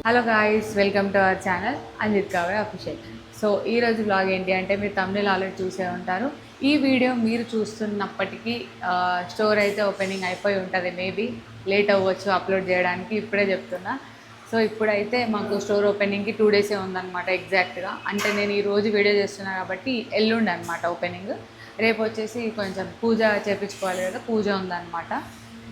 Hello guys, welcome to our channel Anjith Kave official. So ఈరోజు blog ఏంటి అంటే మీరు తమిళ ఆల్రెడీ చూసే ఉంటారు. ఈ వీడియో మీరు చూస్తున్నప్పటికీ స్టోర్ అయితే ఓపెనింగ్ అయిపోయి ఉంటుంది. మేబీ లేట్ అవ్వచ్చు అప్లోడ్ చేయడానికి, ఇప్పుడే చెప్తున్నా. సో ఇప్పుడైతే మాకు స్టోర్ ఓపెనింగ్కి 2 డేసే ఉందన్నమాట ఎగ్జాక్ట్గా. అంటే నేను ఈరోజు వీడియో చేస్తున్నాను కాబట్టి ఎల్లుండి అనమాట ఓపెనింగ్. రేపు వచ్చేసి కొంచెం పూజ చేయించుకోవాలి కదా, పూజ ఉందన్నమాట.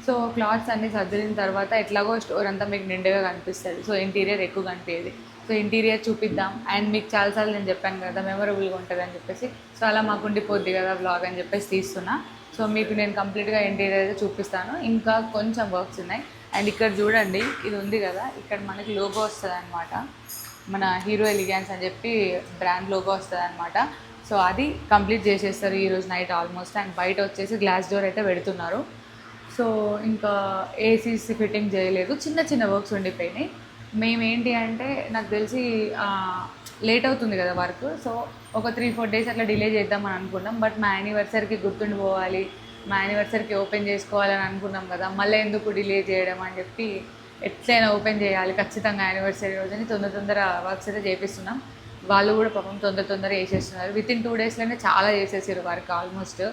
సో క్లాత్స్ అన్నీ సర్దిన తర్వాత ఎట్లాగో స్టోర్ అంతా మీకు నిండుగా కనిపిస్తుంది. సో ఇంటీరియర్ ఎక్కువ కనిపించేది. సో ఇంటీరియర్ చూపిద్దాం. అండ్ మీకు చాలాసార్లు నేను చెప్పాను కదా మెమొరబుల్గా ఉంటుంది అని చెప్పేసి, సో అలా మాకు ఉండిపోద్ది కదా వ్లాగ్ అని చెప్పేసి తీస్తున్నా. సో మీకు నేను కంప్లీట్గా ఇంటీరియర్ అయితే చూపిస్తాను. ఇంకా కొంచెం వర్క్స్ ఉన్నాయి. అండ్ ఇక్కడ చూడండి, ఇది ఉంది కదా, ఇక్కడ మనకి లోగో వస్తుంది అనమాట. మన హీరో ఎలిగెన్స్ అని చెప్పి బ్రాండ్ లోగో వస్తుంది అనమాట. సో అది కంప్లీట్ చేసేస్తారు ఈరోజు నైట్ ఆల్మోస్ట్. అండ్ బయట వచ్చేసి గ్లాస్ డోర్ అయితే పెడుతున్నారు. సో ఇంకా ఏసీస్ ఫిట్టింగ్ చేయలేదు, చిన్న చిన్న వర్క్స్ ఉండిపోయినాయి. మేమేంటి అంటే నాకు తెలిసి లేట్ అవుతుంది కదా వర్క్. సో ఒక 3-4 డేస్ అట్లా డిలే చేద్దామని అనుకున్నాం. బట్ మా యానివర్సరీకి గుర్తుండిపోవాలి, మా యానివర్సరీకి ఓపెన్ చేసుకోవాలని అనుకున్నాం కదా, మళ్ళీ ఎందుకు డిలే చేయడం అని చెప్పి ఎట్లయినా ఓపెన్ చేయాలి ఖచ్చితంగా యానివర్సరీ రోజుని తొందర వర్క్స్ అయితే చేపిస్తున్నాం. వాళ్ళు కూడా పాపం తొందర వేసేస్తున్నారు. వితిన్ 2 డేస్లోనే చాలా చేసేసారు work almost.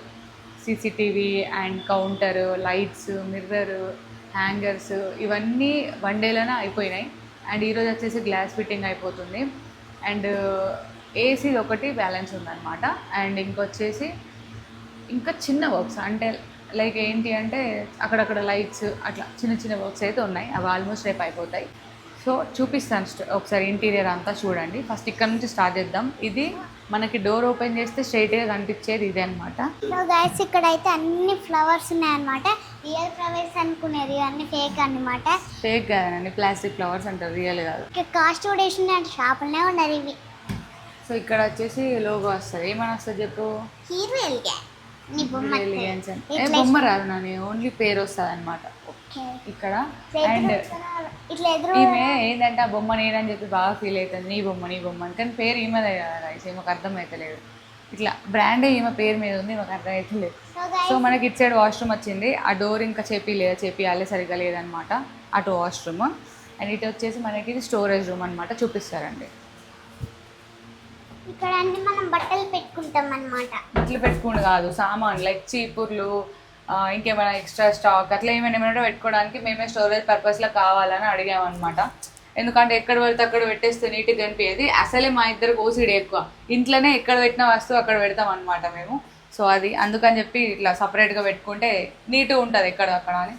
CCTV and counter, lights, mirror, hangers ఇవన్నీ 1 డేలోనే అయిపోయినాయి. అండ్ ఈరోజు వచ్చేసి గ్లాస్ ఫిట్టింగ్ అయిపోతుంది. అండ్ ఏసీ ఒకటి బ్యాలెన్స్ ఉందన్నమాట. అండ్ ఇంకొచ్చేసి ఇంకా చిన్న వర్క్స్ అంటే లైక్ ఏంటి అంటే అక్కడక్కడ లైట్స్ అట్లా చిన్న వర్క్స్ అయితే ఉన్నాయి. అవి ఆల్మోస్ట్ రేపు అయిపోతాయి. సో చూపిస్తాను ఒకసారి ఇంటీరియర్ అంతా చూడండి. ఫస్ట్ ఇక్కడ నుంచి స్టార్ట్ చేద్దాం. ఇది మనకి డోర్ ఓపెన్ చేస్తే స్ట్రైట్గా కనిపించేది ఇదే అనమాట. సో గైస్ ఇక్కడ అయితే అన్ని ఫ్లవర్స్ ఉన్నాయన్నమాట. రియల్ ఫ్లవర్స్ అనుకునేది, అన్ని ఫేక్ అన్నమాట. ఫేక్ కాదండి, ప్లాస్టిక్ ఫ్లవర్స్ అంటారు, రియల్ కాదు. ఇక్కడ కాస్ట్ కూడా వేసింది అంటే షాపులనే ఉండాలి ఇవి. సో ఇక్కడ వచ్చేసి లోగో వస్తుంది. ఏమని వస్తుంది చెప్పు? హీరో ఎలిగెన్స్ అని. బొమ్మ రాదు నాని, ఓన్లీ పేరు వస్తుంది అనమాట ఇక్కడ. అండ్ ఈమె ఏంటంటే ఆ బొమ్మ నేనని చెప్పి బాగా ఫీల్ అవుతుంది, నీ బొమ్మ అని. కానీ పేరు ఈమెదే కదా రైస్, ఈమెకు అర్థమవుతలేదు. ఇట్లా బ్రాండే ఈమె పేరు మీద ఉంది, మాకు అర్థమవుతలేదు. సో మనకి ఇటు సైడ్ వాష్రూమ్ వచ్చింది. ఆ డోర్ ఇంకా చేపియాలి సరిగ్గా లేదనమాట, అటు వాష్రూమ్. అండ్ ఇటు వచ్చేసి మనకి ఇది స్టోరేజ్ రూమ్ అనమాట, చూపిస్తారండి. ఇక్కడ అన్ని మనం బట్టలు పెట్టుకుంటాం అనమాట. బట్టలు పెట్టుకుంటూ కాదు, సామాన్ లైక్ చీపుర్లు, ఇంకేమైనా ఎక్స్ట్రా స్టాక్ అట్లా ఏమైనా పెట్టుకోవడానికి మేమే స్టోరేజ్ పర్పస్లో కావాలని అడిగామన్నమాట. ఎందుకంటే ఎక్కడ పెడితే అక్కడ పెట్టేస్తే నీట్గా కనిపించేది. అసలే మా ఇద్దరు ఓసిడి ఎక్కువ, ఇంట్లోనే ఎక్కడ పెట్టిన వస్తువు అక్కడ పెడతాం అనమాట మేము. సో అది అందుకని చెప్పి ఇట్లా సపరేట్గా పెట్టుకుంటే నీట్గా ఉంటుంది ఎక్కడ అక్కడ అని.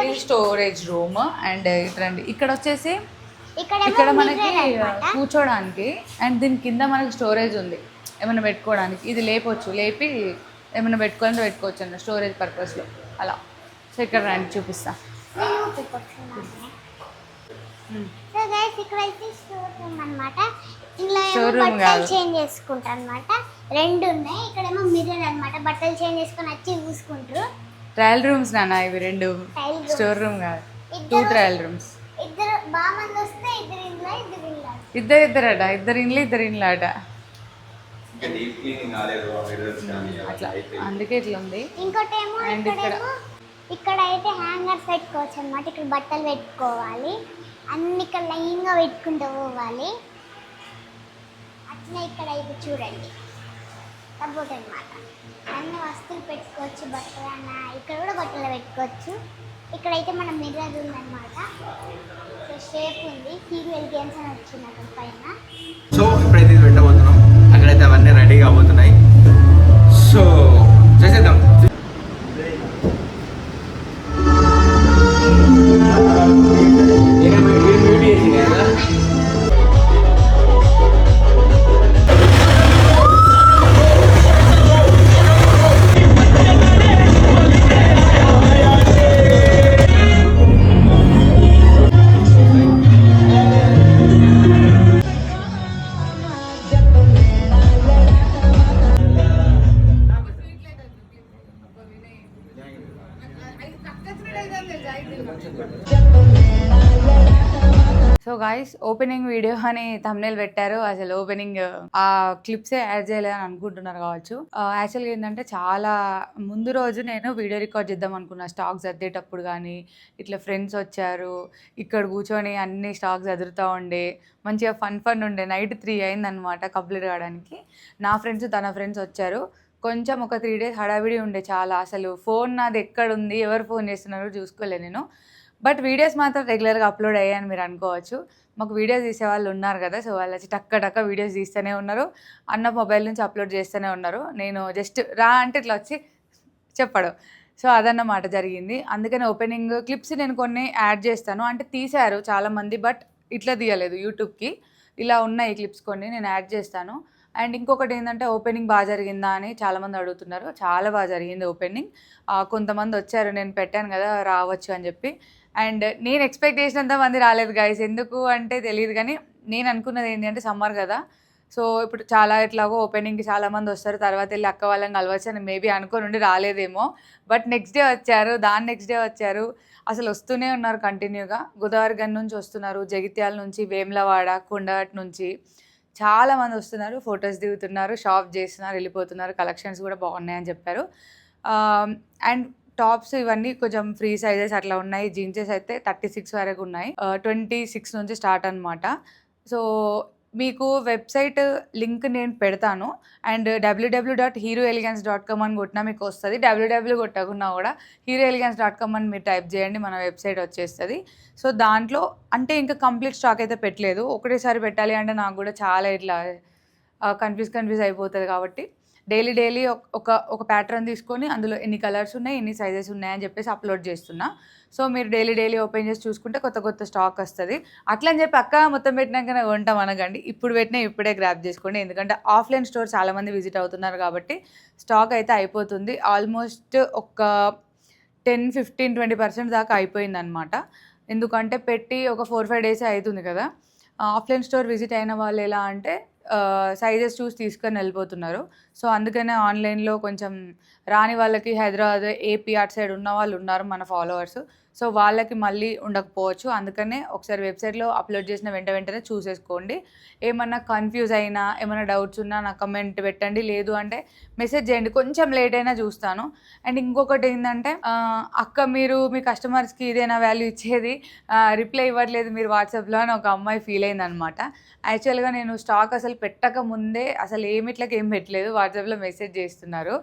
ఇది స్టోరేజ్ రూమ్. అండ్ ఇట్రండి, ఇక్కడ వచ్చేసి ఇక్కడ మనకి కూర్చోడానికి. అండ్ దీని కింద మనకి స్టోరేజ్ ఉంది ఏమైనా పెట్టుకోవడానికి. ఇది లేపి ఏమైనా పెట్టుకోవచ్చు అన్న స్టోరేజ్ పర్పస్లో అలా. సో ఇక్కడ రండి చూపిస్తా. సో గైస్ ఇక్కడ అయితే స్టోర్ రూమ్ అన్నమాట. ఇందులో బట్టలు చేంజ్ చేసుకుంటారు అన్నమాట. 2 ఉన్నాయి. ఇక్కడేమో మిర్రర్ అన్నమాట, బట్టలు చేంజ్ చేసుకొని వచ్చి చూసుకుంటారు. ట్రయల్ రూమ్స్ నాన్న ఇవి 2, స్టోర్ రూమ్ కాదు, 2 ట్రయల్ రూమ్స్. ఇద్దరు బామంది వస్తే ఇద్దరు ఇండ్లు అట. అట్లా అందుకే ఇట్లా ఉంది. ఇంకోటేమో ఇక్కడ అయితే హ్యాంగర్స్ పెట్టుకోవచ్చు అనమాట. ఇక్కడ బట్టలు పెట్టుకోవాలి, అన్ని ఇక్కడ లైన్గా పెట్టుకుంటూ పోవాలి. అట్లా ఇక్కడ అయితే చూడండి కబోర్డ్ అనమాట, అన్ని వస్తువులు పెట్టుకోవచ్చు. బట్టలు అన్న ఇక్కడ కూడా బట్టలు పెట్టుకోవచ్చు. ఇక్కడైతే మన మిర్రర్ ఉందన్నమాట. సో షేప్ ఉంది, హీరో ఎలిగెన్స్ అని వచ్చింది అక్కడ పైన. సో ఇప్పుడైతే ఇది పెట్టబోతున్నాం, అక్కడైతే అవన్నీ రెడీగా అవబోతున్నాయి. సో చేసేద్దాం. సో గాయ్స్ ఓపెనింగ్ వీడియో అని థంబ్నెయిల్ పెట్టారు. అసలు ఓపెనింగ్ ఆ క్లిప్సే యాడ్ చేయలేదని అనుకుంటున్నారు కావచ్చు. యాక్చువల్గా ఏంటంటే చాలా ముందు రోజు నేను వీడియో రికార్డ్ చేద్దాం అనుకున్నా. స్టాక్ సర్దేటప్పుడు కానీ ఇట్లా ఫ్రెండ్స్ వచ్చారు, ఇక్కడ కూర్చొని అన్ని స్టాక్ సదురుతూ ఉండే మంచిగా ఫన్ ఉండే. నైట్ 3 అయిందనమాట కంప్లీట్ కావడానికి. నా ఫ్రెండ్స్ తన ఫ్రెండ్స్ వచ్చారు. కొంచెం ఒక 3 డేస్ హడావిడి ఉండే చాలా. అసలు ఫోన్ నాది ఎక్కడుంది, ఎవరు ఫోన్ చేస్తున్నారో చూసుకోలే నేను. బట్ వీడియోస్ మాత్రం రెగ్యులర్గా అప్లోడ్ అయ్యాయని మీరు అనుకోవచ్చు. మాకు వీడియోస్ తీసే వాళ్ళు ఉన్నారు కదా, సో వాళ్ళు వచ్చి టక్క వీడియోస్ తీస్తూనే ఉన్నారు. అన్న మొబైల్ నుంచి అప్లోడ్ చేస్తూనే ఉన్నారు. నేను జస్ట్ రా అంటే ఇట్లా వచ్చి చెప్పడం. సో అదన్నమాట జరిగింది. అందుకని ఓపెనింగ్ క్లిప్స్ నేను కొన్ని యాడ్ చేస్తాను. అంటే తీశారు చాలామంది, బట్ ఇట్లా తీయలేదు యూట్యూబ్కి. ఇలా ఉన్నాయి క్లిప్స్ కొన్ని నేను యాడ్ చేస్తాను. అండ్ ఇంకొకటి ఏంటంటే ఓపెనింగ్ బాగా జరిగిందా అని చాలామంది అడుగుతున్నారు. చాలా బాగా జరిగింది ఓపెనింగ్. కొంతమంది వచ్చారు, నేను పెట్టాను కదా రావచ్చు అని చెప్పి. అండ్ నేను ఎక్స్పెక్ట్ చేసినంత మంది రాలేదు గైస్. ఎందుకు అంటే తెలియదు, కానీ నేను అనుకున్నది ఏంటి అంటే సమ్మర్ కదా, సో ఇప్పుడు చాలా ఎట్లాగో ఓపెనింగ్కి చాలామంది వస్తారు, తర్వాత వెళ్ళి అక్క వాళ్ళని కలవచ్చు అని మేబీ అనుకోని రాలేదేమో. బట్ నెక్స్ట్ డే వచ్చారు, నెక్స్ట్ డే వచ్చారు. అసలు వస్తూనే ఉన్నారు కంటిన్యూగా. గోదావరిగన్ నుంచి వస్తున్నారు, జగిత్యాల నుంచి, వేములవాడ, కొండగట్ నుంచి చాలామంది వస్తున్నారు, ఫొటోస్ దిగుతున్నారు, షాప్ చేస్తున్నారు, వెళ్ళిపోతున్నారు. కలెక్షన్స్ కూడా బాగున్నాయని చెప్పారు. అండ్ టాప్స్ ఇవన్నీ కొంచెం ఫ్రీ సైజెస్ అట్లా ఉన్నాయి. జీన్సెస్ అయితే 36 వరకు ఉన్నాయి. 26 నుంచి స్టార్ట్ అనమాట. సో మీకు వెబ్సైట్ లింక్ నేను పెడతాను. అండ్ www.heroelegance.com అని కొట్టినా మీకు వస్తుంది. www కొట్టకున్నా కూడా heroelegance.com అని మీరు టైప్ చేయండి, మన వెబ్సైట్ వచ్చేస్తుంది. సో దాంట్లో అంటే ఇంకా కంప్లీట్ స్టాక్ అయితే పెట్టలేదు. ఒకటేసారి పెట్టాలి అంటే నాకు కూడా చాలా ఇట్లా కన్ఫ్యూజ్ అయిపోతుంది. కాబట్టి డైలీ ఒక ప్యాటర్న్ తీసుకొని అందులో ఎన్ని కలర్స్ ఉన్నాయి, ఎన్ని సైజెస్ ఉన్నాయని చెప్పేసి అప్లోడ్ చేస్తున్నా. సో మీరు డైలీ ఓపెన్ చేసి చూసుకుంటే కొత్త స్టాక్ వస్తుంది. అట్లా అని చెప్పి అక్క మొత్తం పెట్టినాకనే కొంటాం అనకండి. ఇప్పుడే గ్రాప్ చేసుకోండి. ఎందుకంటే ఆఫ్లైన్ స్టోర్ చాలామంది విజిట్ అవుతున్నారు కాబట్టి స్టాక్ అయితే అయిపోతుంది. ఆల్మోస్ట్ ఒక 10-15-20% దాకా అయిపోయిందనమాట. ఎందుకంటే పెట్టి ఒక 4-5 డేస్ అవుతుంది కదా. ఆఫ్లైన్ స్టోర్ విజిట్ అయిన వాళ్ళు ఎలా అంటే సైజెస్ చూసి తీసుకొని వెళ్ళిపోతున్నారు. సో అందుకనే ఆన్లైన్లో కొంచెం రాని వాళ్ళకి హైదరాబాద్, ఏపీ అటు సైడ్ ఉన్న వాళ్ళు ఉన్నారు మన ఫాలోవర్స్. సో వాళ్ళకి మళ్ళీ ఉండకపోవచ్చు. అందుకనే ఒకసారి వెబ్సైట్లో అప్లోడ్ చేసిన వెంటనే చూసేసుకోండి. ఏమన్నా కన్ఫ్యూజ్ అయినా, ఏమైనా డౌట్స్ ఉన్నా నాకు కమెంట్ పెట్టండి, లేదు అంటే మెసేజ్ చేయండి, కొంచెం లేట్ అయినా చూస్తాను. అండ్ ఇంకొకటి ఏంటంటే అక్క మీరు మీ కస్టమర్స్కి ఇదేనా వాల్యూ ఇచ్చేది, రిప్లై ఇవ్వట్లేదు మీరు వాట్సాప్లో అని ఒక అమ్మాయి ఫీల్ అయిందనమాట. యాక్చువల్గా నేను స్టాక్ అసలు పెట్టక ముందే అసలు ఏం పెట్టలేదు, వాట్సాప్లో మెసేజ్ చేస్తున్నారు.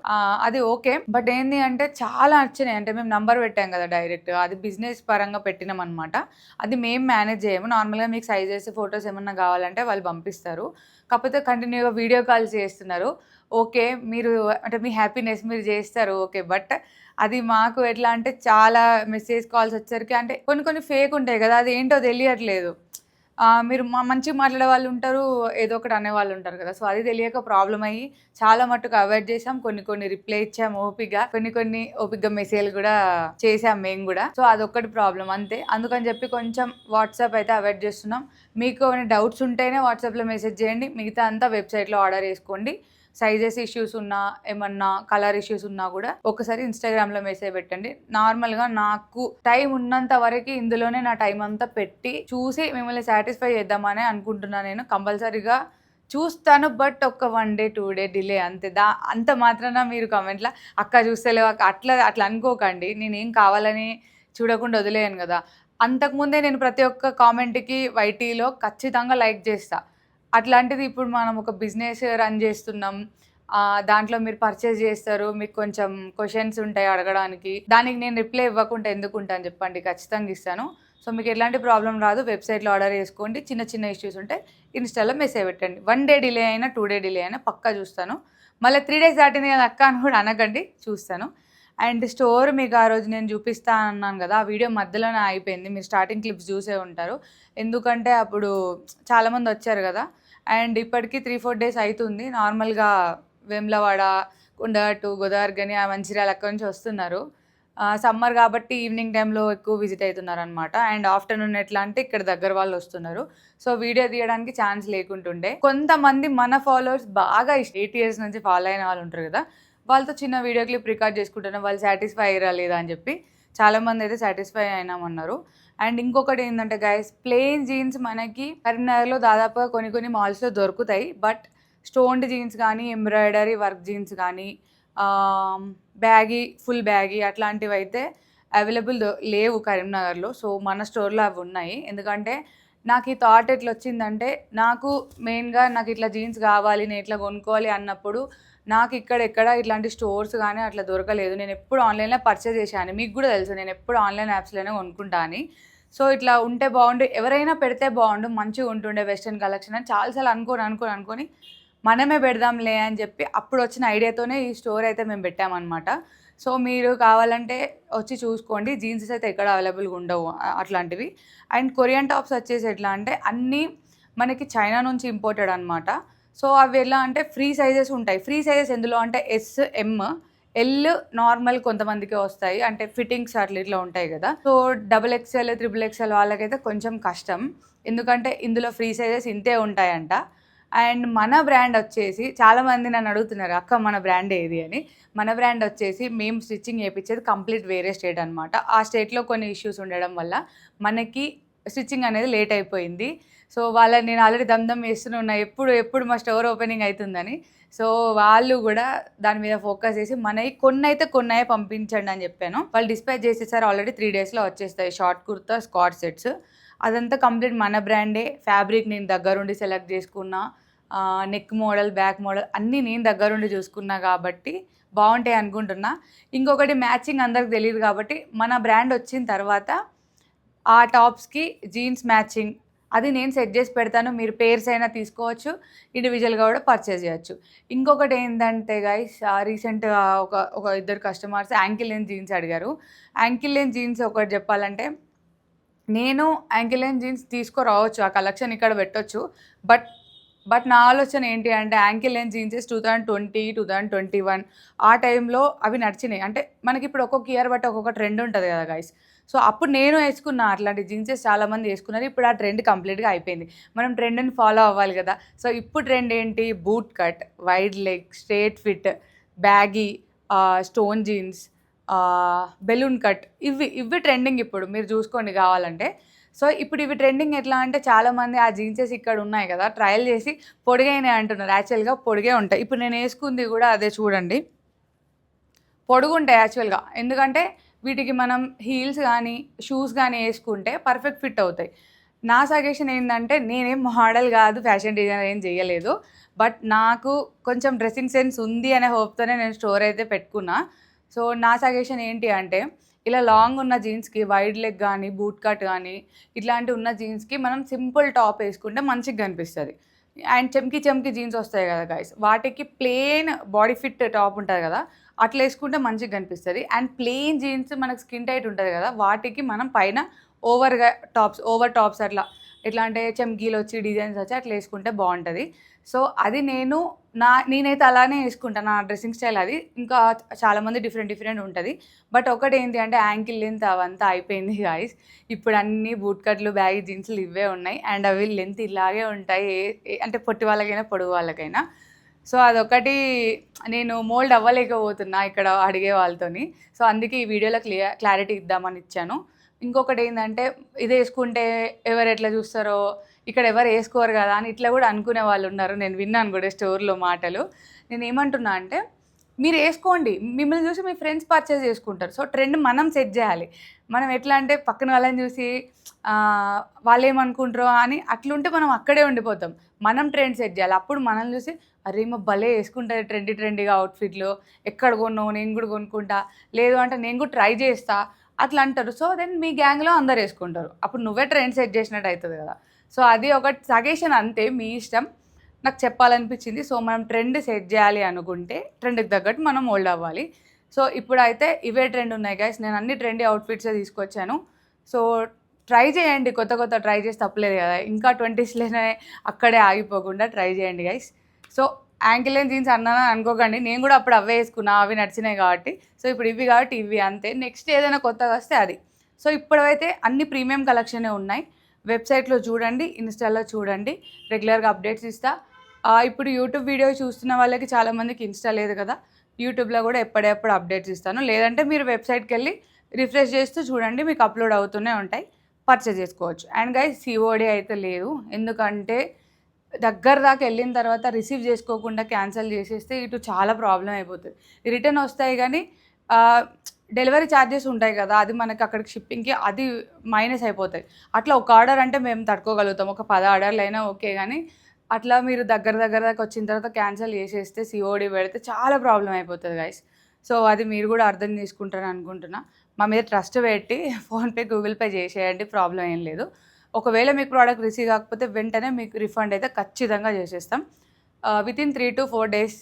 అది ఓకే, బట్ ఏంటి అంటే చాలా నచ్చినాయి. అంటే మేము నంబర్ పెట్టాం కదా డైరెక్ట్, అది బిజినెస్ పరంగా పెట్టినాం అనమాట. అది మేము మేనేజ్ చేయము. నార్మల్గా మీకు సైజెస్, ఫొటోస్ ఏమన్నా కావాలంటే వాళ్ళు పంపిస్తారు. కాకపోతే కంటిన్యూగా వీడియో కాల్స్ చేస్తున్నారు. ఓకే, మీరు అంటే మీ హ్యాపీనెస్ మీరు చేస్తారు ఓకే, బట్ అది మాకు ఎట్లా అంటే చాలా మెసేజ్ కాల్స్ వచ్చేసరికి అంటే కొన్ని ఫేక్ ఉంటాయి కదా, అది ఏంటో తెలియట్లేదు. మీరు మంచిగా మాట్లాడే వాళ్ళు ఉంటారు, ఏదో ఒకటి అనేవాళ్ళు ఉంటారు కదా. సో అది తెలియక ప్రాబ్లం అయ్యి చాలా మట్టుకు అవాయిడ్ చేసాం. కొన్ని రిప్లై ఇచ్చాము ఓపిక్గా, కొన్ని ఓపిక్గా మెసేజ్లు కూడా చేసాం మేము కూడా. సో అదొక్కటి ప్రాబ్లం అంతే. అందుకని చెప్పి కొంచెం వాట్సాప్ అయితే అవాయిడ్ చేస్తున్నాం. మీకు ఏమైనా డౌట్స్ ఉంటేనే వాట్సాప్లో మెసేజ్ చేయండి, మిగతా అంతా వెబ్సైట్లో ఆర్డర్ చేసుకోండి. సైజెస్ ఇష్యూస్ ఉన్నా, ఏమన్నా కలర్ ఇష్యూస్ ఉన్నా కూడా ఒకసారి ఇన్స్టాగ్రామ్లో మెసేజ్ పెట్టండి. నార్మల్గా నాకు టైం ఉన్నంత వరకు ఇందులోనే నా టైం అంతా పెట్టి చూసి మిమ్మల్ని సాటిస్ఫై చేద్దామని అనుకుంటున్నాను. నేను కంపల్సరీగా చూస్తాను, బట్ ఒక 1 day 2 day డిలే అంతే. అంత మాత్రాన మీరు కామెంట్లో అక్క చూస్తలేవు అట్లా అనుకోకండి. నేనేం కావాలని చూడకుండా వదిలేయను కదా. అంతకుముందే నేను ప్రతి ఒక్క కామెంట్కి వైటీలో ఖచ్చితంగా లైక్ చేస్తాను. అట్లాంటిది ఇప్పుడు మనం ఒక బిజినెస్ రన్ చేస్తున్నాం, దాంట్లో మీరు పర్చేస్ చేస్తారు, మీకు కొంచెం క్వశ్చన్స్ ఉంటాయి అడగడానికి, దానికి నేను రిప్లై ఇవ్వకుండా ఎందుకు ఉంటాను చెప్పండి, ఖచ్చితంగా ఇస్తాను. సో మీకు ఎలాంటి ప్రాబ్లం రాదు, వెబ్సైట్లో ఆర్డర్ చేసుకోండి. చిన్న ఇష్యూస్ ఉంటే ఇన్స్టాలో మెసేజ్ పెట్టండి. 1 day డిలే అయినా 2 day డిలే అయినా పక్కా చూస్తాను. మళ్ళీ 3 days దాటింది కదా అక్క అని కూడా అనకండి, చూస్తాను. అండ్ స్టోర్ మీకు ఆ రోజు నేను చూపిస్తాను అన్నాను కదా, ఆ వీడియో మధ్యలోనే అయిపోయింది. మీరు స్టార్టింగ్ క్లిప్స్ చూసే ఉంటారు, ఎందుకంటే అప్పుడు చాలామంది వచ్చారు కదా. అండ్ ఇప్పటికీ 3-4 days అవుతుంది. నార్మల్గా వేములవాడ, కొండగట్టు, గోదావరిగని, మంచిర్యాల అక్కడి నుంచి వస్తున్నారు. సమ్మర్ కాబట్టి ఈవినింగ్ టైంలో ఎక్కువ విజిట్ అవుతున్నారు అనమాట. అండ్ ఆఫ్టర్నూన్ ఎట్లా అంటే ఇక్కడ దగ్గర వాళ్ళు వస్తున్నారు. సో వీడియో తీయడానికి ఛాన్స్ లేకుంటుండే. కొంతమంది మన ఫాలోవర్స్ బాగా 8 years నుంచి ఫాలో అయిన వాళ్ళు ఉంటారు కదా, వాళ్ళతో చిన్న వీడియో క్లిప్ రికార్డ్ చేసుకుంటున్నాం, వాళ్ళు సాటిస్ఫై అయ్యారా లేదా అని చెప్పి. చాలామంది అయితే సాటిస్ఫై అయినామన్నారు. అండ్ ఇంకొకటి ఏంటంటే గైస్, ప్లెయిన్ జీన్స్ మనకి కరీంనగర్లో దాదాపుగా కొన్ని మాల్స్లో దొరుకుతాయి. బట్ స్టోన్డ్ జీన్స్ కానీ, ఎంబ్రాయిడరీ వర్క్ జీన్స్ కానీ, బ్యాగీ, ఫుల్ బ్యాగీ అట్లాంటివి అయితే అవైలబుల్ లేవు కరీంనగర్లో. సో మన స్టోర్లో అవి ఉన్నాయి. ఎందుకంటే నాకు ఈ థాట్ ఎట్లా వచ్చిందంటే, నాకు మెయిన్గా నాకు ఇట్లా జీన్స్ కావాలి, నేను ఇట్లా కొనుక్కోవాలి అన్నప్పుడు నాకు ఎక్కడ ఇట్లాంటి స్టోర్స్ కానీ అట్లా దొరకలేదు. నేను ఎప్పుడు ఆన్లైన్లో పర్చేస్ చేశాను. మీకు కూడా తెలుసు నేను ఎప్పుడు ఆన్లైన్ యాప్స్లోనే కొనుక్కుంటా అని. సో ఇట్లా ఉంటే బాగుండు, ఎవరైనా పెడితే బాగుండు, మంచిగా ఉంటుండే వెస్ట్రన్ కలెక్షన్ అని చాలాసార్లు అనుకొని మనమే పెడదాంలే అని చెప్పి అప్పుడు వచ్చిన ఐడియాతోనే ఈ స్టోర్ అయితే మేము పెట్టామన్నమాట. సో మీరు కావాలంటే వచ్చి చూసుకోండి. జీన్సెస్ అయితే ఎక్కడ అవైలబుల్గా ఉండవు అట్లాంటివి. అండ్ కొరియన్ టాప్స్ వచ్చేసి ఎట్లా అంటే అన్నీ మనకి చైనా నుంచి ఇంపోర్టెడ్ అనమాట. సో అవి ఎలా అంటే ఫ్రీ సైజెస్ ఉంటాయి. ఫ్రీ సైజెస్ ఎందులో అంటే ఎస్, ఎమ్, ఎల్ నార్మల్ కొంతమందికి వస్తాయి, అంటే ఫిట్టింగ్స్ అట్లా ఇట్లా ఉంటాయి కదా. సో XXL, XXL వాళ్ళకైతే కొంచెం కష్టం, ఎందుకంటే ఇందులో ఫ్రీ సైజెస్ ఇంతే ఉంటాయంట. అండ్ మన బ్రాండ్ వచ్చేసి చాలామంది నన్ను అడుగుతున్నారు, అక్క మన బ్రాండ్ ఏది అని. మన బ్రాండ్ వచ్చేసి మేము స్టిచ్చింగ్ చేయించేది కంప్లీట్ వేరే స్టేట్ అనమాట. ఆ స్టేట్లో కొన్ని ఇష్యూస్ ఉండడం వల్ల మనకి స్టిచ్చింగ్ అనేది లేట్ అయిపోయింది. సో నేను ఆల్రెడీ దమ్దమ్ వేస్తూనే ఉన్నా ఎప్పుడు మా స్టోర్ ఓపెనింగ్ అవుతుందని. సో వాళ్ళు కూడా దాని మీద ఫోకస్ చేసి కొన్ని పంపించండి అని చెప్పాను. వాళ్ళు డిస్పాచ్ చేసేసారు, ఆల్రెడీ 3 daysలో వచ్చేస్తాయి. షార్ట్ కుర్తా, స్కాట్ సెట్స్ అదంతా కంప్లీట్ మన బ్రాండే. ఫ్యాబ్రిక్ నేను దగ్గరుండి సెలెక్ట్ చేసుకున్నా, నెక్ మోడల్, బ్యాక్ మోడల్ అన్నీ నేను దగ్గరుండి చూసుకున్నా కాబట్టి బాగుంటాయి అనుకుంటున్నా. ఇంకొకటి మ్యాచింగ్ అందరికి తెలియదు కాబట్టి మన బ్రాండ్ వచ్చిన తర్వాత ఆ టాప్స్కి జీన్స్ మ్యాచింగ్ అది నేను సెట్ చేసి పెడతాను. మీరు పేర్స్ అయినా తీసుకోవచ్చు, ఇండివిజువల్గా కూడా పర్చేస్ చేయొచ్చు. ఇంకొకటి ఏంటంటే గైస్, రీసెంట్గా ఒక 2 కస్టమర్స్ యాంకిల్ లెంత్ జీన్స్ అడిగారు. యాంకిల్ లెంత్ జీన్స్ ఒకటి చెప్పాలంటే, నేను యాంకిల్ లెంత్ జీన్స్ తీసుకురావచ్చు, ఆ కలెక్షన్ ఇక్కడ పెట్టొచ్చు. బట్ నా ఆలోచన ఏంటి అంటే, యాంకిల్ లెంత్ జీన్సెస్ 2020, 2021 ఆ టైంలో అవి నడిచినాయి. అంటే మనకి ఇప్పుడు ఒక్కొక్క ఇయర్ బట్టి ఒక్కొక్క ట్రెండ్ ఉంటుంది కదా గైస్. సో అప్పుడు నేను వేసుకున్నా అట్లాంటి జీన్సెస్, చాలామంది వేసుకున్నారు. ఇప్పుడు ఆ ట్రెండ్ కంప్లీట్గా అయిపోయింది, మనం ట్రెండ్ని ఫాలో అవ్వాలి కదా. సో ఇప్పుడు ట్రెండ్ ఏంటి, boot cut, wide leg, straight fit, baggy, stone jeans, balloon cut, ఇవి ట్రెండింగ్ ఇప్పుడు, మీరు చూసుకోండి కావాలంటే. సో ఇప్పుడు ఇవి ట్రెండింగ్ ఎట్లా అంటే, చాలామంది ఆ జీన్సెస్ ఇక్కడ ఉన్నాయి కదా ట్రయల్ చేసి పొడిగైనాయి అంటున్నారు. యాక్చువల్గా పొడిగే ఉంటాయి. ఇప్పుడు నేను వేసుకుంది కూడా అదే చూడండి, పొడుగుంటాయి యాక్చువల్గా. ఎందుకంటే వీటికి మనం హీల్స్ కానీ షూస్ కానీ వేసుకుంటే పర్ఫెక్ట్ ఫిట్ అవుతాయి. నా సజెషన్ ఏంటంటే, నేనేం మోడల్ కాదు, ఫ్యాషన్ డిజైనర్ ఏం చేయలేదు, బట్ నాకు కొంచెం డ్రెస్సింగ్ సెన్స్ ఉంది అనే హోప్తోనే నేను స్టోర్ అయితే పెట్టుకున్నా. సో నా సజెషన్ ఏంటి అంటే, ఇలా లాంగ్ ఉన్న జీన్స్కి వైడ్ లెగ్ కానీ, బూట్ కట్ కానీ ఇట్లాంటి ఉన్న జీన్స్కి మనం సింపుల్ టాప్ వేసుకుంటే మంచిగా కనిపిస్తుంది. అండ్ చెమ్కి జీన్స్ వస్తాయి కదా గైస్, వాటికి ప్లెయిన్ బాడీ ఫిట్ టాప్ ఉంటుంది కదా, అట్లా వేసుకుంటే మంచిగా కనిపిస్తుంది. అండ్ ప్లెయిన్ జీన్స్ మనకు స్కిన్ టైట్ ఉంటుంది కదా, వాటికి మనం పైన ఓవర్ టాప్స్ అట్లా ఎట్లా అంటే చెమ్కీలు వచ్చి డిజైన్స్ వచ్చి అట్లా వేసుకుంటే బాగుంటుంది. సో అది నేనైతే అలానే వేసుకుంటాను, నా డ్రెస్సింగ్ స్టైల్ అది. ఇంకా చాలామంది డిఫరెంట్ ఉంటుంది. బట్ ఒకటి ఏంటి అంటే, యాంకిల్ లెంత్ అవంతా అయిపోయింది గాయస్. ఇప్పుడు అన్ని బూట్ కట్లు, బ్యాగీ జీన్స్లు ఇవే ఉన్నాయి. అండ్ అవి లెంత్ ఇలాగే ఉంటాయి, అంటే పొట్టి వాళ్ళకైనా పొడుగు వాళ్ళకైనా. సో అదొకటి నేను మోల్డ్ అవ్వలేకపోతున్నా ఇక్కడ అడిగే వాళ్ళతోని. సో అందుకే ఈ వీడియోలో క్లారిటీ ఇద్దామని ఇచ్చాను. ఇంకొకటి ఏంటంటే, ఇది వేసుకుంటే ఎవరు ఎట్లా చూస్తారో, ఇక్కడ ఎవరు వేసుకోరు కదా అని ఇట్లా కూడా అనుకునే వాళ్ళు ఉన్నారు. నేను విన్నాను కూడా స్టోర్లో మాటలు. నేను ఏమంటున్నా అంటే, మీరు వేసుకోండి, మిమ్మల్ని చూసి మీ ఫ్రెండ్స్ పర్చేస్ చేసుకుంటారు. సో ట్రెండ్ మనం సెట్ చేయాలి. మనం ఎట్లా అంటే పక్కన వాళ్ళని చూసి వాళ్ళు ఏమనుకుంటారో అని అట్లుంటే మనం అక్కడే ఉండిపోతాం. మనం ట్రెండ్ సెట్ చేయాలి. అప్పుడు మనల్ని చూసి అరే మా భలే వేసుకుంటారు ట్రెండీగా అవుట్ఫిట్లు, ఎక్కడ కొన్నావు, నేను కూడా కొనుక్కుంటా, లేదు అంటే నేను కూడా ట్రై చేస్తా అట్లా అంటారు. సో దెన్ మీ గ్యాంగ్లో అందరు వేసుకుంటారు, అప్పుడు నువ్వే ట్రెండ్ సెట్ చేసినట్టు అవుతుంది కదా. సో అది ఒక సజెషన్ అంతే, మీ ఇష్టం, నాకు చెప్పాలనిపించింది. సో మనం ట్రెండ్ సెట్ చేయాలి అనుకుంటే ట్రెండ్కి తగ్గట్టు మనం మోల్డ్ అవ్వాలి. సో ఇప్పుడైతే ఇవే ట్రెండ్ ఉన్నాయి గైస్, నేను అన్ని ట్రెండీ అవుట్ఫిట్సే తీసుకొచ్చాను. సో ట్రై చేయండి, కొత్త ట్రై చేసి తప్పలేదు కదా. ఇంకా 20sలోనే అక్కడే ఆగిపోకుండా ట్రై చేయండి guys. So ankle length jeans అన్నాను అనుకోకండి, నేను కూడా అప్పుడు అవే వేసుకున్నా, అవి నడిచినాయి కాబట్టి. సో ఇప్పుడు ఇవి కాబట్టి ఇవి అంతే, నెక్స్ట్ ఏదైనా కొత్తగా వస్తే అది. సో ఇప్పుడైతే అన్ని ప్రీమియం కలెక్షనే ఉన్నాయి. వెబ్సైట్లో చూడండి, ఇన్స్టాలో చూడండి, రెగ్యులర్గా అప్డేట్స్ ఇస్తా. ఇప్పుడు యూట్యూబ్ వీడియో చూస్తున్న వాళ్ళకి చాలామందికి ఇన్స్టా లేదు కదా, యూట్యూబ్లో కూడా ఎప్పుడెప్పుడు అప్డేట్స్ ఇస్తాను. లేదంటే మీరు వెబ్సైట్కి వెళ్ళి రిఫ్రెష్ చేస్తూ చూడండి, మీకు అప్లోడ్ అవుతూనే ఉంటాయి, పర్చేజ్ చేసుకోవచ్చు. అండ్ గైస్ సిఓడి అయితే లేదు, ఎందుకంటే దగ్గర దాకా వెళ్ళిన తర్వాత రిసీవ్ చేసుకోకుండా క్యాన్సిల్ చేసేస్తే ఇటు చాలా ప్రాబ్లం అయిపోతుంది. రిటర్న్ వస్తాయి కానీ డెలివరీ ఛార్జెస్ ఉంటాయి కదా, అది మనకి అక్కడికి షిప్పింగ్కి అది మైనస్ అయిపోతాయి. అట్లా ఒక ఆర్డర్ అంటే మేము తట్టుకోగలుగుతాం, ఒక 10 ఆర్డర్లు అయినా ఓకే, కానీ అట్లా మీరు దగ్గర దాకా వచ్చిన తర్వాత క్యాన్సిల్ చేసేస్తే సిఓడి పెడితే చాలా ప్రాబ్లం అయిపోతుంది గైస్. సో అది మీరు కూడా అర్థం చేసుకుంటారని అనుకుంటున్నా. మా మీద ట్రస్ట్ పెట్టి ఫోన్పే గూగుల్ పే చేసేయండి, ప్రాబ్లం ఏం లేదు. ఒకవేళ మీకు ప్రోడక్ట్ రిసీవ్ కాకపోతే వెంటనే మీకు రిఫండ్ అయితే ఖచ్చితంగా చేసేస్తాం. వితిన్ 3 to 4 days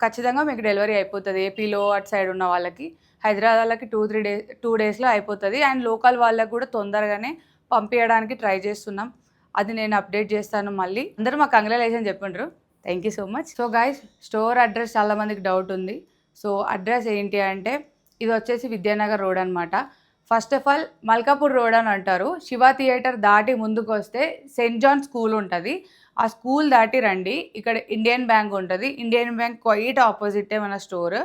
ఖచ్చితంగా మీకు డెలివరీ అయిపోతుంది. ఏపీలో అటు సైడ్ ఉన్న వాళ్ళకి, హైదరాబాద్ వాళ్ళకి 2 daysలో అయిపోతుంది. అండ్ లోకల్ వాళ్ళకి కూడా తొందరగానే పంపించడానికి ట్రై చేస్తున్నాం, అది నేను అప్డేట్ చేస్తాను మళ్ళీ. అందరూ మాకు కంగ్రాచులేషన్ చెప్పిండ్రు, thank you so much. So guys, store address చాలామందికి డౌట్ ఉంది. సో అడ్రస్ ఏంటి అంటే ఇది వచ్చేసి విద్యానగర్ రోడ్ అనమాట. First of all Malkapur road అని అంటారు. శివ థియేటర్ దాటి ముందుకు వస్తే సెయింట్ జాన్ స్కూల్ ఉంటుంది, ఆ స్కూల్ దాటి రండి. ఇక్కడ ఇండియన్ బ్యాంక్ ఉంటుంది, ఇండియన్ బ్యాంక్ క్వైట్ ఆపోజిటే మన స్టోర్.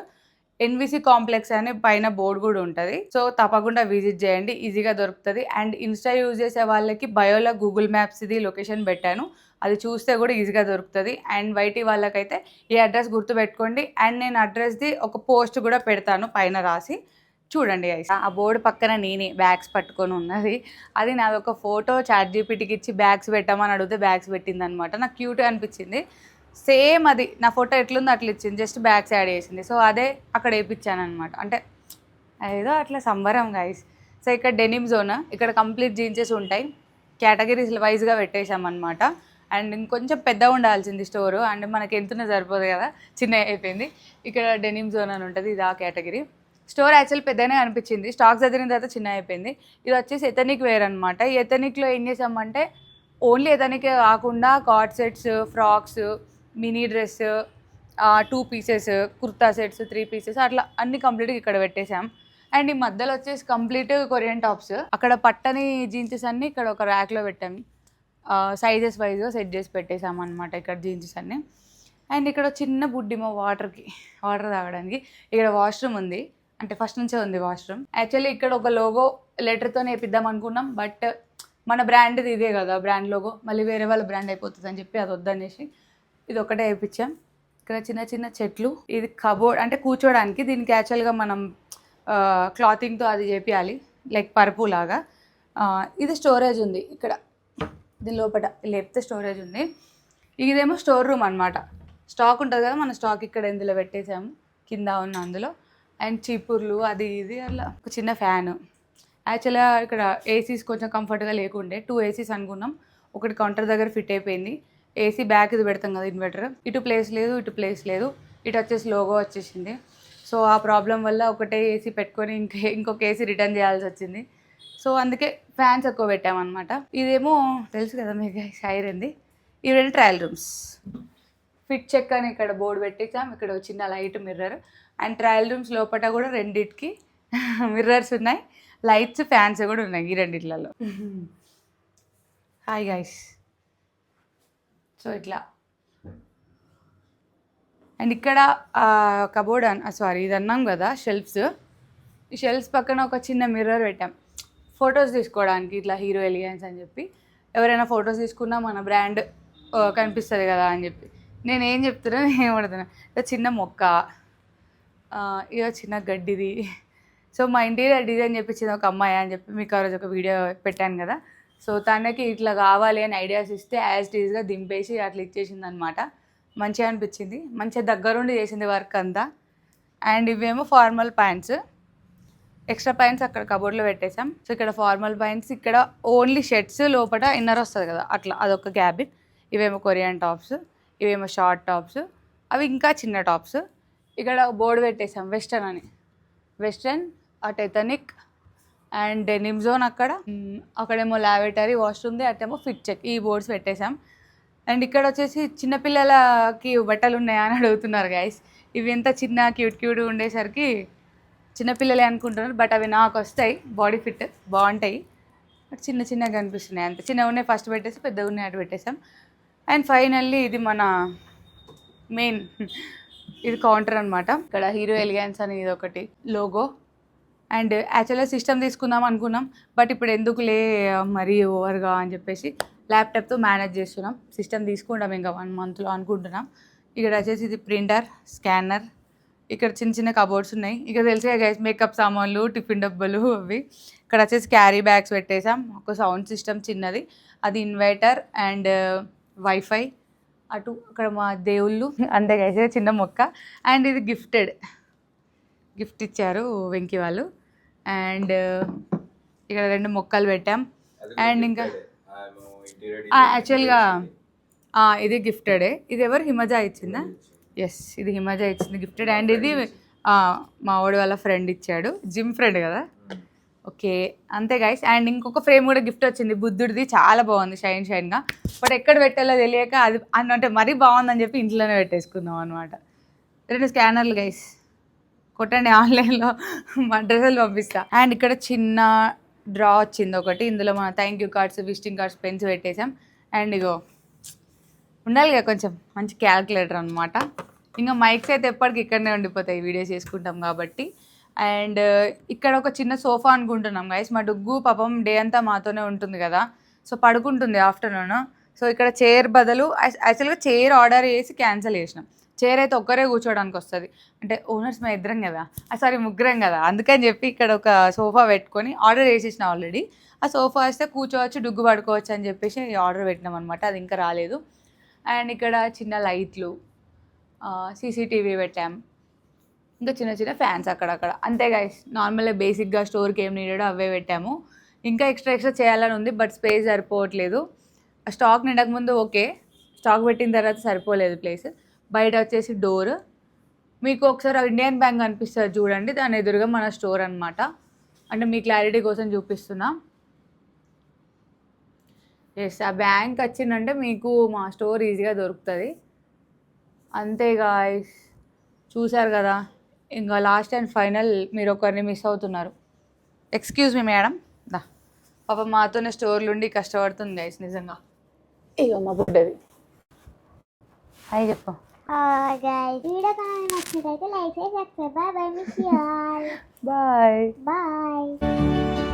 ఎన్విసి కాంప్లెక్స్ అని పైన బోర్డు కూడా ఉంటుంది. సో తప్పకుండా విజిట్ చేయండి, ఈజీగా దొరుకుతుంది. అండ్ ఇన్స్టా యూజ్ చేసే వాళ్ళకి బయోలో గూగుల్ మ్యాప్స్ ఇది లొకేషన్ పెట్టాను, అది చూస్తే కూడా ఈజీగా దొరుకుతుంది. అండ్ వైటీ వాళ్ళకైతే ఈ అడ్రస్ గుర్తుపెట్టుకోండి. అండ్ నేను అడ్రస్ది ఒక పోస్ట్ కూడా పెడతాను పైన రాసి, చూడండి గైస్. ఆ బోర్డు పక్కన నేనే బ్యాగ్స్ పట్టుకొని ఉన్నది, అది నాది ఒక ఫోటో ChatGPTకి ఇచ్చి బ్యాగ్స్ పెట్టామని అడిగితే బ్యాగ్స్ పెట్టింది అనమాట. నాకు క్యూట్గా అనిపించింది, సేమ్ అది నా ఫోటో ఎట్లుందో అట్లా ఇచ్చింది, జస్ట్ బ్యాగ్స్ యాడ్ చేసింది. సో అదే అక్కడ వేయించాను అనమాట, అంటే ఏదో అట్లా సంబరం గైస్. సో ఇక్కడ డెనిమ్ జోన్, ఇక్కడ కంప్లీట్ జీన్సెస్ ఉంటాయి, కేటగిరీస్ వైజ్గా పెట్టేసామన్నమాట. అండ్ ఇంకొంచెం పెద్దగా ఉండాల్సింది స్టోరు, అండ్ మనకి ఎంతనే సరిపోదు కదా, చిన్న అయిపోయింది. ఇక్కడ డెనిమ్ జోన్ అని ఉంటుంది, ఇది ఆ కేటగిరీ. స్టోర్ యాక్చువల్ పెద్దనే అనిపించింది, స్టాక్ చదివిన తర్వాత చిన్న అయిపోయింది. ఇది వచ్చేసి ఎథనిక్ వేర్ అనమాట. ఈ ఎథనిక్లో ఏం చేసామంటే ఓన్లీ ఎథనికే కాకుండా card sets, frocks, mini dress, 2 pieces, kurta sets, 3 pieces అట్లా అన్ని కంప్లీట్గా ఇక్కడ పెట్టేసాం. అండ్ ఈ మధ్యలో వచ్చేసి కంప్లీట్ కొరియన్ టాప్స్, అక్కడ పట్టని జీన్సెస్ అన్నీ ఇక్కడ ఒక ర్యాక్లో పెట్టాం, సైజెస్ వైజ్గా సెట్ చేసి పెట్టేసాం అనమాట ఇక్కడ జీన్సెస్ అన్నీ. అండ్ ఇక్కడ చిన్న బుడ్డిమో వాటర్ తాగడానికి. ఇక్కడ వాష్రూమ్ ఉంది, అంటే ఫస్ట్ నుంచే ఉంది వాష్రూమ్. యాక్చువల్లీ ఇక్కడ ఒక లోగో లెటర్తో వేపిద్దాం అనుకున్నాం, బట్ మన బ్రాండ్ది ఇదే కదా బ్రాండ్ లోగో, మళ్ళీ వేరే వాళ్ళ బ్రాండ్ అయిపోతుంది అని చెప్పి అది వద్దనేసి ఇది ఒకటే వేయించాం. ఇక్కడ చిన్న చిన్న చెట్లు, ఇది కబోర్డ్ అంటే కూర్చోడానికి. దీనికి యాక్చువల్గా మనం క్లాతింగ్తో అది చేపియాలి, లైక్ పరుపు లాగా. ఇది స్టోరేజ్ ఉంది ఇక్కడ, దీని లోపల లేపితే స్టోరేజ్ ఉంది. ఇదేమో స్టోర్ రూమ్ అనమాట, స్టాక్ ఉంటుంది కదా, మన స్టాక్ ఇక్కడ ఇందులో పెట్టేసాము, కింద ఉన్న అందులో. అండ్ చీపుర్లు అది ఇది అలా. ఒక చిన్న ఫ్యాను. యాక్చువల్గా ఇక్కడ ఏసీస్ కొంచెం కంఫర్ట్గా లేకుండే, 2 ACs అనుకున్నాం, ఒకటి కౌంటర్ దగ్గర ఫిట్ అయిపోయింది. ఏసీ బ్యాక్ ఇది పెడతాం కదా ఇన్వర్టర్, ఇటు ప్లేస్ లేదు, ఇటు వచ్చేసి లోగో వచ్చేసింది. సో ఆ ప్రాబ్లం వల్ల ఒకటే ఏసీ పెట్టుకొని ఇంకొక ఏసీ రిటర్న్ చేయాల్సి వచ్చింది. సో అందుకే ఫ్యాన్స్ ఎక్కువ పెట్టామన్నమాట. ఇదేమో తెలుసు కదా మీకు ఐరన్ది. ఇవి 2 ట్రయల్ రూమ్స్. ఫిట్ చెక్ అని ఇక్కడ బోర్డు పెట్టేసాం, ఇక్కడ చిన్న light mirror. And trial rooms లోపల కూడా 2కి మిర్రర్స్ ఉన్నాయి, లైట్స్, ఫ్యాన్స్ కూడా ఉన్నాయి ఈ 2లలో. Hi guys. సో ఇట్లా. అండ్ ఇక్కడ కబోర్డ్ ఇది అన్నాం కదా షెల్ఫ్స్, ఈ షెల్ఫ్స్ పక్కన ఒక చిన్న మిర్రర్ పెట్టాం ఫొటోస్ తీసుకోవడానికి, ఇట్లా హీరో ఎలిగెన్స్ అని చెప్పి. ఎవరైనా ఫొటోస్ తీసుకున్నా మన బ్రాండ్ కనిపిస్తుంది కదా అని చెప్పి. నేను ఏం చెప్తున్నా, ఏం పడుతున్నా, చిన్న మొక్క, ఇక చిన్న గడ్డిది. సో మా ఇంటీరియర్ డిజైన్ చెప్పించింది ఒక అమ్మాయి అని చెప్పి మీకు ఆ రోజు ఒక వీడియో పెట్టాను కదా. సో తనకి ఇట్లా కావాలి అని ఐడియాస్ ఇస్తే యాజ్ టీజ్గా దింపేసి అట్లా ఇచ్చేసింది అనమాట. మంచిగా అనిపించింది, మంచిగా దగ్గరుండి చేసింది వర్క్ అంతా. అండ్ ఇవేమో ఫార్మల్ ప్యాంట్స్, ఎక్స్ట్రా ప్యాంట్స్ అక్కడ కబోర్డ్లో పెట్టేసాం. సో ఇక్కడ ఫార్మల్ ప్యాంట్స్, ఇక్కడ ఓన్లీ షర్ట్స్, లోపల ఇన్నర్ వస్తుంది కదా అట్లా, అదొక క్యాబిన్. ఇవేమో కొరియన్ టాప్స్, ఇవేమో షార్ట్ టాప్స్, అవి ఇంకా చిన్న టాప్స్. ఇక్కడ బోర్డు పెట్టేసాం వెస్టర్న్ అని, వెస్టర్న్, అటు ఎథనిక్ అండ్ డెనిమ్ జోన్. అక్కడేమో లాబరేటరీ, వాష్రూమ్ది, అటేమో ఫిట్ చెక్, ఈ బోర్డ్స్ పెట్టేసాం. అండ్ ఇక్కడ వచ్చేసి చిన్నపిల్లలకి బట్టలు ఉన్నాయా అని అడుగుతున్నారు గైస్. ఇవి ఎంత చిన్న క్యూట్ ఉండేసరికి చిన్నపిల్లలే అనుకుంటున్నారు, బట్ అవి నాకు వస్తాయి, బాడీ ఫిట్ బాగుంటాయి, బట్ చిన్నగా కనిపిస్తున్నాయి అంతే. చిన్నగా ఉన్నాయి ఫస్ట్ పెట్టేసి, పెద్దగా ఉన్నాయి అటు పెట్టేసాం. అండ్ ఫైనల్లీ ఇది మన మెయిన్, ఇది కౌంటర్ అనమాట. ఇక్కడ హీరో ఎలిగెన్స్ అని ఇది ఒకటి లోగో. అండ్ యాక్చువల్గా సిస్టమ్ తీసుకుందాం అనుకున్నాం, బట్ ఇప్పుడు ఎందుకులే మరీ ఓవర్గా అని చెప్పేసి ల్యాప్టాప్తో మేనేజ్ చేస్తున్నాం. సిస్టమ్ తీసుకుంటాం ఇంకా 1 monthలో అనుకుంటున్నాం. ఇక్కడ వచ్చేసి ఇది ప్రింటర్, స్కానర్, ఇక్కడ చిన్న చిన్న కబోర్డ్స్ ఉన్నాయి. ఇక్కడ తెలిసే గైస్ మేకప్ సామాన్లు, టిఫిన్ డబ్బాలు అవి. ఇక్కడ వచ్చేసి క్యారీ బ్యాగ్స్ పెట్టేసాం. ఒక సౌండ్ సిస్టమ్ చిన్నది, అది ఇన్వర్టర్ అండ్ వైఫై. అటు అక్కడ మా దేవుళ్ళు అంతే గైస్, చిన్న మొక్క. అండ్ ఇది గిఫ్ట్ ఇచ్చారు వెంకీ వాళ్ళు. అండ్ ఇక్కడ 2 మొక్కలు పెట్టాం. అండ్ ఇంకా యాక్చువల్గా ఇది గిఫ్టెడే. ఇది ఎవరు హిమజ ఇచ్చిందా? ఎస్, ఇది హిమజ ఇచ్చింది గిఫ్టెడ్. అండ్ ఇది మా వాడి వాళ్ళ ఫ్రెండ్ ఇచ్చాడు, జిమ్ ఫ్రెండ్ కదా. ఓకే అంతే గైస్. అండ్ ఇంకొక ఫ్రేమ్ కూడా గిఫ్ట్ వచ్చింది బుద్ధుడిది, చాలా బాగుంది షైన్గా. బట్ ఎక్కడ పెట్టాలో తెలియక అది అంటే మరీ బాగుందని చెప్పి ఇంట్లోనే పెట్టేసుకున్నాం అనమాట. 2 స్కానర్లు గైస్, కొట్టండి ఆన్లైన్లో మా డ్రెస్సులు పంపిస్తా. అండ్ ఇక్కడ చిన్న డ్రా వచ్చింది ఒకటి, ఇందులో మన thank you cards, visiting cards, pens పెట్టేసాం. అండ్ ఇగో ఉండాలి కదా కొంచెం మంచి క్యాల్కులేటర్ అనమాట. ఇంకా మైక్స్ అయితే ఎప్పటికి ఇక్కడనే ఉండిపోతాయి, వీడియోస్ చేసుకుంటాం కాబట్టి. అండ్ ఇక్కడ ఒక చిన్న సోఫా అనుకుంటున్నాం గైస్. మా డుగ్గు పాపం డే అంతా మాతోనే ఉంటుంది కదా, సో పడుకుంటుంది ఆఫ్టర్నూన్. సో ఇక్కడ చైర్ బదులు యాక్చువల్గా చైర్ ఆర్డర్ చేసి క్యాన్సిల్ చేసినాం. చైర్ అయితే ఒక్కరే కూర్చోడానికి వస్తుంది, అంటే ఓనర్స్ మేము 2 కదా, సారీ 3 కదా, అందుకని చెప్పి ఇక్కడ ఒక సోఫా పెట్టుకొని ఆర్డర్ చేసేసిన ఆల్రెడీ. ఆ సోఫా వస్తే కూర్చోవచ్చు, డుగ్గు పడుకోవచ్చు అని చెప్పేసి ఆర్డర్ పెట్టినాం అనమాట. అది ఇంకా రాలేదు. అండ్ ఇక్కడ చిన్న లైట్లు, సీసీటీవీ పెట్టాం, ఇంకా చిన్న చిన్న ఫ్యాన్స్ అక్కడక్కడ. అంతే గైస్, నార్మల్గా బేసిక్గా స్టోర్కి ఏం నీడో అవే పెట్టాము. ఇంకా ఎక్స్ట్రా చేయాలని ఉంది, బట్ స్పేస్ సరిపోవట్లేదు. స్టాక్ నిండక ముందు ఓకే, స్టాక్ పెట్టిన తర్వాత సరిపోలేదు ప్లేస్. బయట వచ్చేసి డోర్, మీకు ఒకసారి ఇండియన్ బ్యాంక్ అనిపిస్తుంది చూడండి, దాని ఎదురుగా మన స్టోర్ అనమాట. అంటే మీ క్లారిటీ కోసం చూపిస్తున్నా. ఎస్, ఆ బ్యాంక్ వచ్చిందంటే మీకు మా స్టోర్ ఈజీగా దొరుకుతుంది. అంతే గాయ్స్, చూసారు కదా. ఇంకా లాస్ట్ అండ్ ఫైనల్, మీరు ఒకరిని మిస్ అవుతున్నారు. ఎక్స్క్యూజ్ మీ మేడం, దా పాప మాతోనే స్టోర్లు ఉండి కష్టపడుతుంది గైస్ నిజంగా. ఇగో మా బుడ్డది. హాయ్ చెప్పు. గైస్, వీడియో కానీ నచ్చినట్లయితే లైక్ చేసి subscribe. Bye bye, miss you all. Bye bye.